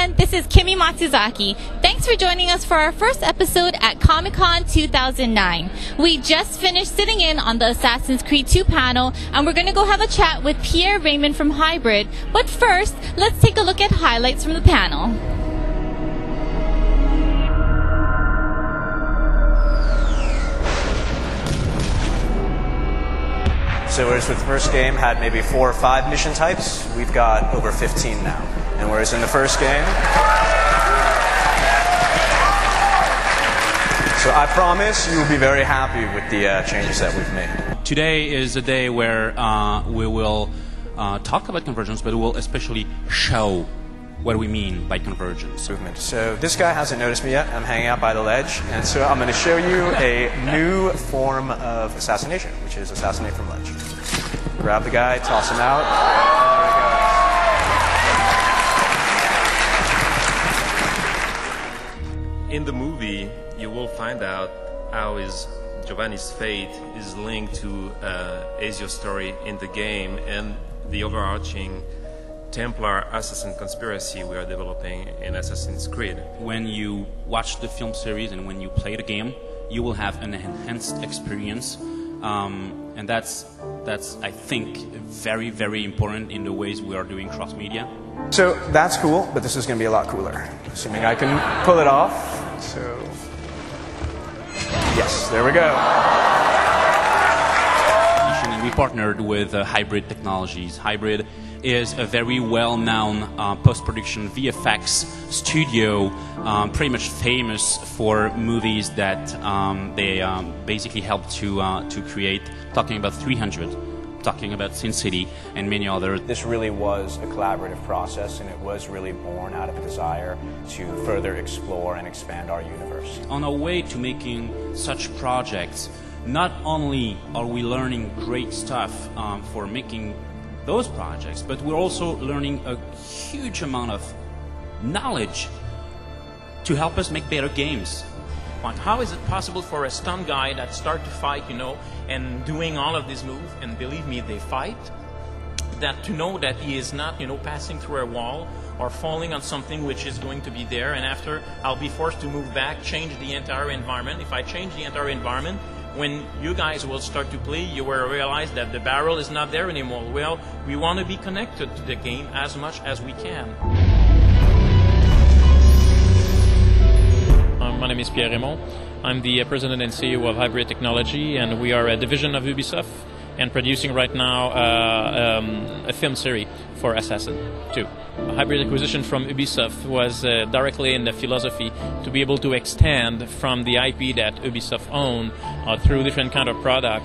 everyone, this is Kimi Matsuzaki. Thanks for joining us for our first episode at Comic-Con 2009. We just finished sitting in on the Assassin's Creed 2 panel, and we're going to go have a chat with Pierre Raymond from Hybrid. But first, let's take a look at highlights from the panel. So whereas with the first game had maybe 4 or 5 mission types, we've got over 15 now. And whereas in the first game, so I promise you will be very happy with the changes that we've made. Today is a day where we will talk about convergence, but we will especially show what we mean by convergence. So this guy hasn't noticed me yet. I'm hanging out by the ledge, and so I'm going to show you a new form of assassination, which is assassinate from ledge. Grab the guy, toss him out. In the movie, you will find out how Giovanni's fate is linked to Ezio's story in the game and the overarching Templar assassin conspiracy we are developing in Assassin's Creed. When you watch the film series and when you play the game, you will have an enhanced experience, and that's I think very, very important in the ways we are doing cross-media. So that's cool, but this is going to be a lot cooler, assuming I can pull it off. So yes, there we go. We partnered with Hybrid Technologies. Hybrid is a very well-known post-production VFX studio, pretty much famous for movies that they basically helped to create, talking about 300, talking about Sin City, and many others. This really was a collaborative process, and it was really born out of a desire to further explore and expand our universe. On our way to making such projects, not only are we learning great stuff for making those projects, but we're also learning a huge amount of knowledge to help us make better games. How is it possible for a stunt guy that start to fight, and doing all of these moves, and believe me, they fight, that to know that he is not, passing through a wall or falling on something which is going to be there, and after I'll be forced to move back, change the entire environment. If I change the entire environment, when you guys will start to play, you will realize that the barrel is not there anymore. Well, we want to be connected to the game as much as we can. My name is Pierre Raymond. I'm the president and CEO of Hybrid Technology, and we are a division of Ubisoft and producing right now a film series for Assassin 2. Hybrid acquisition from Ubisoft was directly in the philosophy to be able to extend from the IP that Ubisoft owned through different kind of product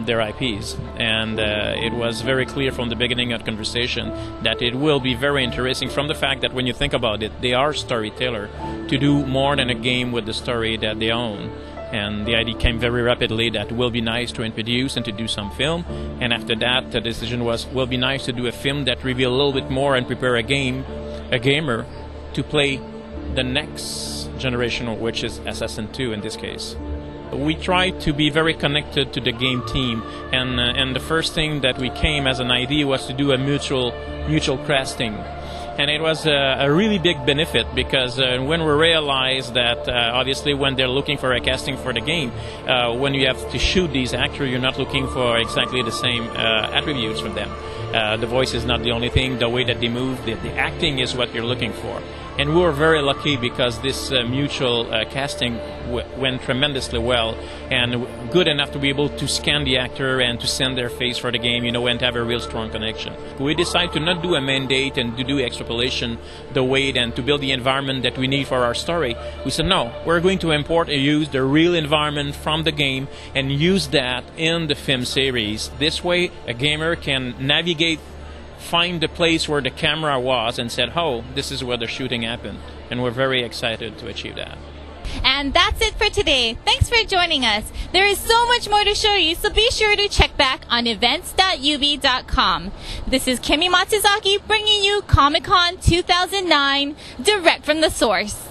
their IPs, and it was very clear from the beginning of the conversation that it will be very interesting from the fact that when you think about it, they are storyteller to do more than a game with the story that they own. And the idea came very rapidly that it will be nice to introduce and to do some film. And after that, the decision was, will be nice to do a film that reveal a little bit more and prepare a gamer to play the next generation, which is Assassin 2 in this case. We tried to be very connected to the game team, and the first thing that we came as an idea was to do a mutual casting. And it was a really big benefit because when we realized that obviously when they're looking for a casting for the game, when you have to shoot these actors, you're not looking for exactly the same attributes from them. The voice is not the only thing, the way that they move, the acting is what you're looking for. And we were very lucky because this mutual casting went tremendously well and good enough to be able to scan the actor and to send their face for the game, and to have a real strong connection. We decided to not do a mandate and to do extrapolation the way and to build the environment that we need for our story. We said, no, we're going to import and use the real environment from the game and use that in the film series. This way, a gamer can navigate, find the place where the camera was and said, oh, this is where the shooting happened. And we're very excited to achieve that. And that's it for today. Thanks for joining us. There is so much more to show you, so be sure to check back on events.ubi.com. This is Kimi Matsuzaki bringing you Comic-Con 2009 direct from the source.